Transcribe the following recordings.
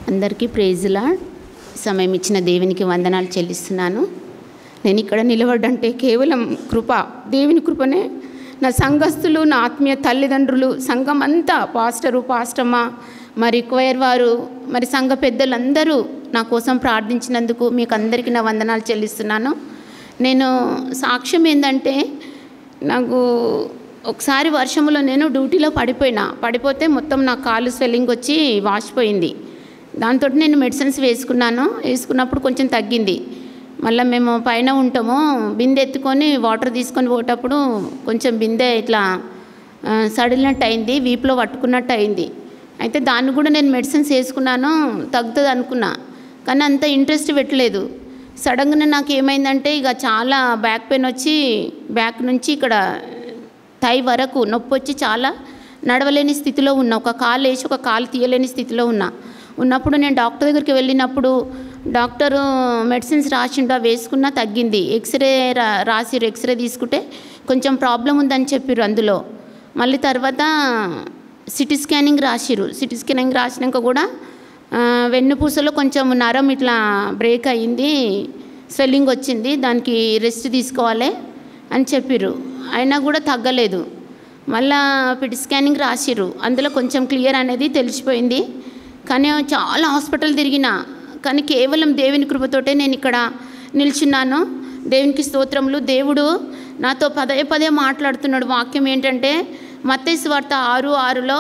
అందరికీ praise lord. సమయం ఇచ్చిన దేవునికి వందనాలు చెల్లిస్తున్నాను. నేను ఇక్కడ నిలబడ్డంటే కేవలం కృప, దేవుని కృపనే. నా సంఘస్థులు, నా ఆత్మీయ తల్లిదండ్రులు, సంఘం అంతా, పాస్టరు, పాస్టమ్మ, మరి క్వైర్ వారు, మరి సంఘ పెద్దలందరూ నా కోసం ప్రార్థించినందుకు మీకు అందరికీ నా వందనాలు చెల్లిస్తున్నాను. నేను సాక్ష్యం ఏంటంటే, నాకు ఒకసారి వర్షంలో నేను డ్యూటీలో పడిపోతే మొత్తం నా కాలు స్వెల్లింగ్ వచ్చి వాసిపోయింది. దాంతో నేను మెడిసిన్స్ వేసుకున్నప్పుడు కొంచెం తగ్గింది. మళ్ళీ మేము పైన ఉంటాము, బిందె ఎత్తుకొని వాటర్ తీసుకొని పోయేటప్పుడు కొంచెం బిందె ఇట్లా సడిలినట్టు అయింది, వీపులో పట్టుకున్నట్టు అయింది. అయితే దాన్ని కూడా నేను మెడిసిన్స్ వేసుకున్నాను, తగ్గుతుంది అనుకున్నా, కానీ అంత ఇంట్రెస్ట్ పెట్టలేదు. సడన్గా నాకు ఏమైందంటే ఇక చాలా బ్యాక్ పెయిన్ వచ్చి బ్యాక్ నుంచి ఇక్కడ థై వరకు నొప్పి వచ్చి చాలా నడవలేని స్థితిలో ఉన్నా. ఒక కాలు వేసి ఒక కాలు తీయలేని స్థితిలో ఉన్నప్పుడు నేను డాక్టర్ దగ్గరికి వెళ్ళినప్పుడు డాక్టరు మెడిసిన్స్ రాసిండు, వేసుకున్నా తగ్గింది. ఎక్స్రే రాసిరు, ఎక్స్రే తీసుకుంటే కొంచెం ప్రాబ్లం ఉందని చెప్పారు. అందులో మళ్ళీ తర్వాత సిటీ స్కానింగ్ రాసిరు. సిటీ స్కానింగ్ రాసినాక కూడా వెన్నుపూసలో కొంచెం నరం ఇట్లా బ్రేక్ అయ్యింది, స్వెల్లింగ్ వచ్చింది, దానికి రెస్ట్ తీసుకోవాలి అని చెప్పారు. అయినా కూడా తగ్గలేదు. మళ్ళా పిటి స్కానింగ్ రాసిరు, అందులో కొంచెం క్లియర్ అనేది తెలిసిపోయింది. కానీ చాలా హాస్పిటల్ తిరిగిన, కానీ కేవలం దేవుని కృపతోటే నేను ఇక్కడ నిల్చున్నాను. దేవునికి స్తోత్రములు. దేవుడు నాతో పదే మాట్లాడుతున్నాడు. వాక్యం ఏంటంటే మత్తయి సువార్త 6:6లో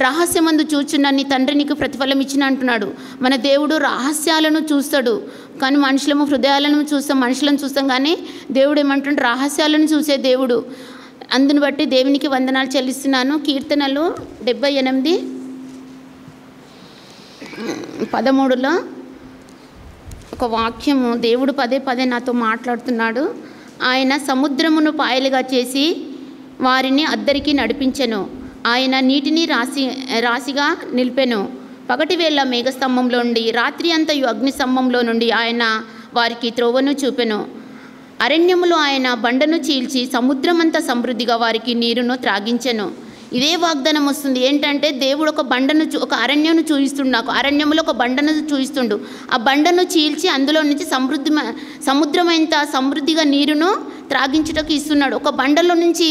రహస్యమందు చూచున్న నీ తండ్రి నీకు ప్రతిఫలం ఇచ్చిన అంటున్నాడు. మన దేవుడు రహస్యాలను చూస్తాడు, కానీ మనుషులము హృదయాలను చూస్తాం, మనుషులను చూస్తాం, కానీ దేవుడు ఏమంటుంటే రహస్యాలను చూసే దేవుడు. అందుని బట్టి దేవునికి వందనాలు చెల్లిస్తున్నాను. కీర్తనలు 78:13లో ఒక వాక్యము, దేవుడు పదే నాతో మాట్లాడుతున్నాడు. ఆయన సముద్రమును పాయలుగా చేసి వారిని అద్దరికి నడిపించెను. ఆయన నీటిని రాశిగా నిలిపెను. పగటి వేళ మేఘస్తంభంలో నుండి, రాత్రి అంతయు అగ్ని స్తంభంలో నుండి ఆయన వారికి త్రోవను చూపెను. అరణ్యములో ఆయన బండను చీల్చి సముద్రమంతా సమృద్ధిగా వారికి నీరును త్రాగించెను. ఇదే వాగ్దానం వస్తుంది. ఏంటంటే దేవుడు ఒక అరణ్యను చూపిస్తుండు. నాకు అరణ్యంలో ఒక బండను చూపిస్తుండు. ఆ బండను చీల్చి అందులో నుంచి సముద్రమంత సమృద్ధిగా నీరును త్రాగించుటకు ఇస్తున్నాడు. ఒక బండలో నుంచి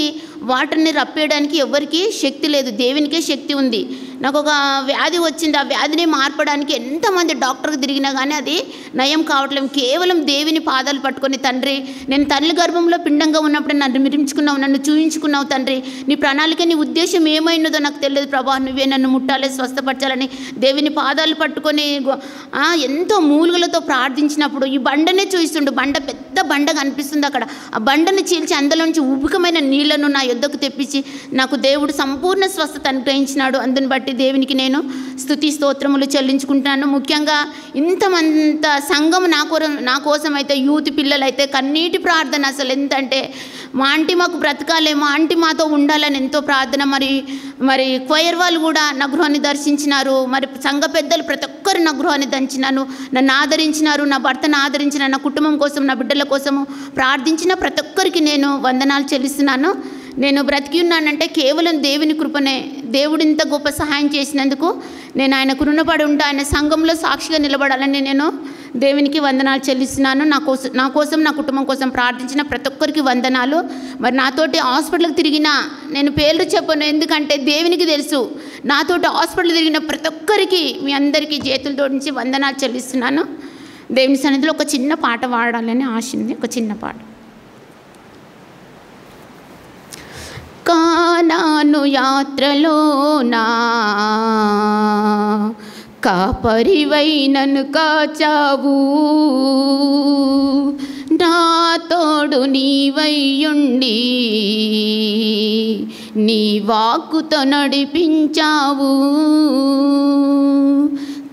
వాటర్ని రప్పేయడానికి ఎవరికి శక్తి లేదు, దేవునికే శక్తి ఉంది. నాకు ఒక వ్యాధి వచ్చింది, ఆ వ్యాధిని మార్పడానికి ఎంతమంది డాక్టర్కి తిరిగినా కానీ అది నయం కావట్లేదు. కేవలం దేవుని పాదాలు పట్టుకొని, తండ్రి నేను తల్లి గర్భంలో పిండంగా ఉన్నప్పుడు నన్ను నిర్మించుకున్నావు, నన్ను చూయించుకున్నావు తండ్రి, నీ ప్రణాళిక, నీ ఉద్దేశం ఏమైనదో నాకు తెలియదు ప్రభా, నువ్వే నన్ను ముట్టాలి, స్వస్థపరచాలని దేవుని పాదాలు పట్టుకొని ఎంతో మూలుగులతో ప్రార్థించినప్పుడు ఈ బండనే చూయిస్తుండు. పెద్ద బండ కనిపిస్తుంది అక్కడ. ఆ బండను చీల్చి అందులోంచి ఉబ్బుకమైన నీళ్లను నా యొద్దకు తెప్పించి నాకు దేవుడు సంపూర్ణ స్వస్థత అనుగ్రహించినాడు. అందుని బట్టి దేవునికి నేను స్తుతి స్తోత్రములు చెల్లించుకుంటున్నాను. ముఖ్యంగా ఇంతమంత సంఘం నా కోసం అయితే, యూత్ పిల్లలైతే కన్నీటి ప్రార్థన. అసలు ఎంతంటే మా ఆంటీ మాకు బ్రతకాలే, మా ఆంటీ మాతో ఉండాలని ఎంతో ప్రార్థన. మరి క్వైర్ వాళ్ళు కూడా నా గృహాన్ని దర్శించినారు. మరి సంఘ పెద్దలు ప్రతి ఒక్కరు నా గృహాన్ని దంచినాను, నన్ను ఆదరించినారు, నా భర్తను ఆదరించిన, నా కుటుంబం కోసం, నా బిడ్డల కోసము ప్రార్థించిన ప్రతి ఒక్కరికి నేను వందనాలు చెల్లిస్తున్నాను. నేను బ్రతికి ఉన్నానంటే కేవలం దేవుని కృపనే. దేవుడు ఇంత గొప్ప సహాయం చేసినందుకు నేను ఆయనకు రుణపడి ఉంటా. ఆయన సంఘంలో సాక్షిగా నిలబడాలని నేను దేవునికి వందనాలు చెల్లిస్తున్నాను. నా కోసం నా కుటుంబం కోసం ప్రార్థించిన ప్రతి ఒక్కరికి వందనాలు. మరి నాతోటి హాస్పిటల్కి తిరిగిన, నేను పేర్లు చెప్పను ఎందుకంటే దేవునికి తెలుసు, నాతోటి హాస్పిటల్ తిరిగిన ప్రతి ఒక్కరికి మీ అందరికీ చేతులతో నుంచి వందనాలు చెల్లిస్తున్నాను. దేవుని సన్నిధిలో ఒక చిన్న పాట పాడాలని ఆశ ఉంది. ఒక చిన్న పాట. కానాను యాత్రలోనా కాపరివై నన్ను కాచావు, నా తోడు నీవయ్యుండి నీ వాక్కుతో నడిపించావు.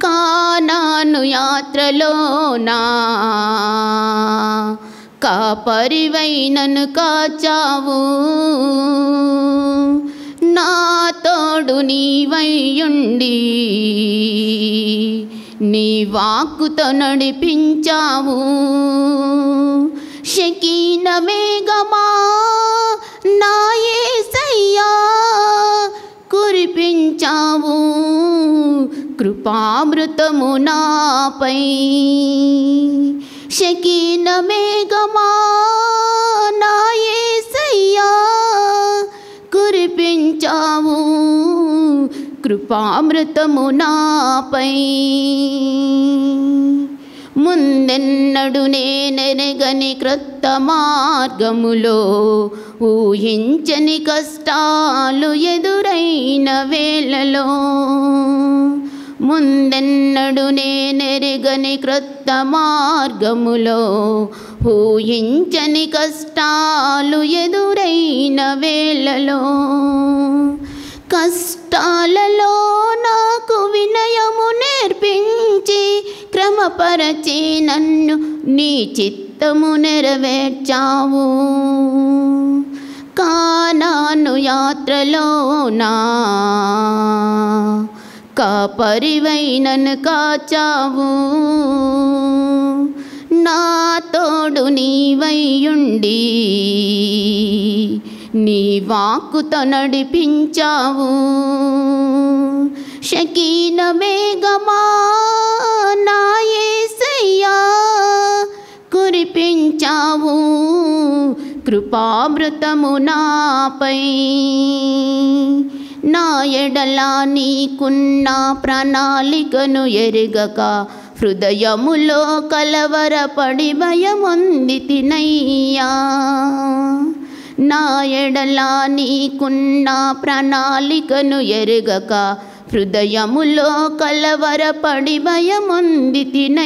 కానాను యాత్రలోనా కాపరివై నన్ను కాచావు, నా తోడు నీవయ్యుండి నీ వాక్కుతో నడిపించావు. షకీన మేఘమా నా యేసయ్యా కురిపించావు, కృపామృతము నాపై. షకీన మేఘమా నా యేసయ్యా కురిపించావు కృపామృతము నాపై. ముందెన్నడు నేనెరగని క్రొత్త మార్గములో ఊహించని కష్టాలు ఎదురైన వేళలో, ముందెన్నడు నేనెరగని క్రొత్త మార్గములో ఊహించని కష్టాలు ఎదురైన వేళలో, కష్టాలలో నాకు వినయము నేర్పించి క్రమపరచి నన్ను నీ చిత్తము నెరవేర్చావు. కానాను యాత్రలో నా కాపరివై నన్ను కాచావు. నా తోడు నీవైయుండి నీ వాక్కుతో నడిపించావు. షకీన మేఘమా నా యేసయ్యా కురిపించావు కృపామృతము నాపై. నా ఎడల నీకున్న ప్రణాళికను ఎరుగక హృదయములో కలవరపడి భయమొందితినయ్యా. నా ఎడల నీకున్న ప్రణాళికను ఎరుగక హృదయములో కలవరపడి భయమొందితినయ్యా.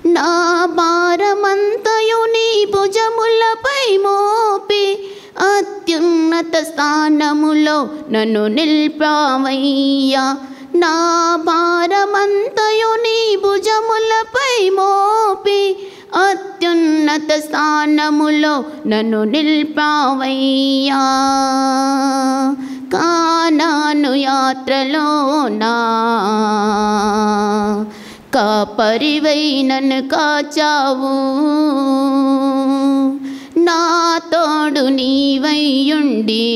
నా భారమంతయు నీ భుజములపై మోపి అత్యున్నత స్థానములో నన్ను నిల్పావయ్యా. నా భారమంతయు నీ భుజములపై మోపి అత్యున్నత స్థానములో నన్ను నిల్పావయ్యా. కానాను యాత్రలో నా కాపరివై నన్ను కాచావు. నా తోడు నీవైయుండి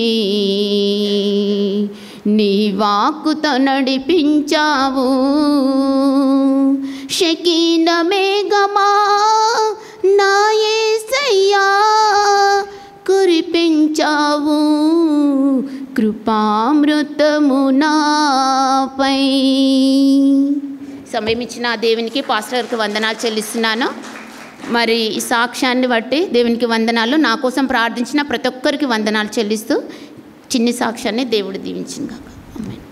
నీ వాక్కుతో నడిపించావు. షకీన మేఘమా నా యేసయ్యా కురిపించావు కృపామృతము నాపై. సమయం ఇచ్చిన దేవునికి పాస్టర్ గారికి వందనాలు చెల్లిస్తున్నాను. మరి ఈ సాక్ష్యాన్ని బట్టి దేవునికి వందనాలు. నా కోసం ప్రార్థించిన ప్రతి ఒక్కరికి వందనాలు చెల్లిస్తూ చిన్ని సాక్ష్యాన్ని దేవుడు దీవించింది కాక. ఆమేన్.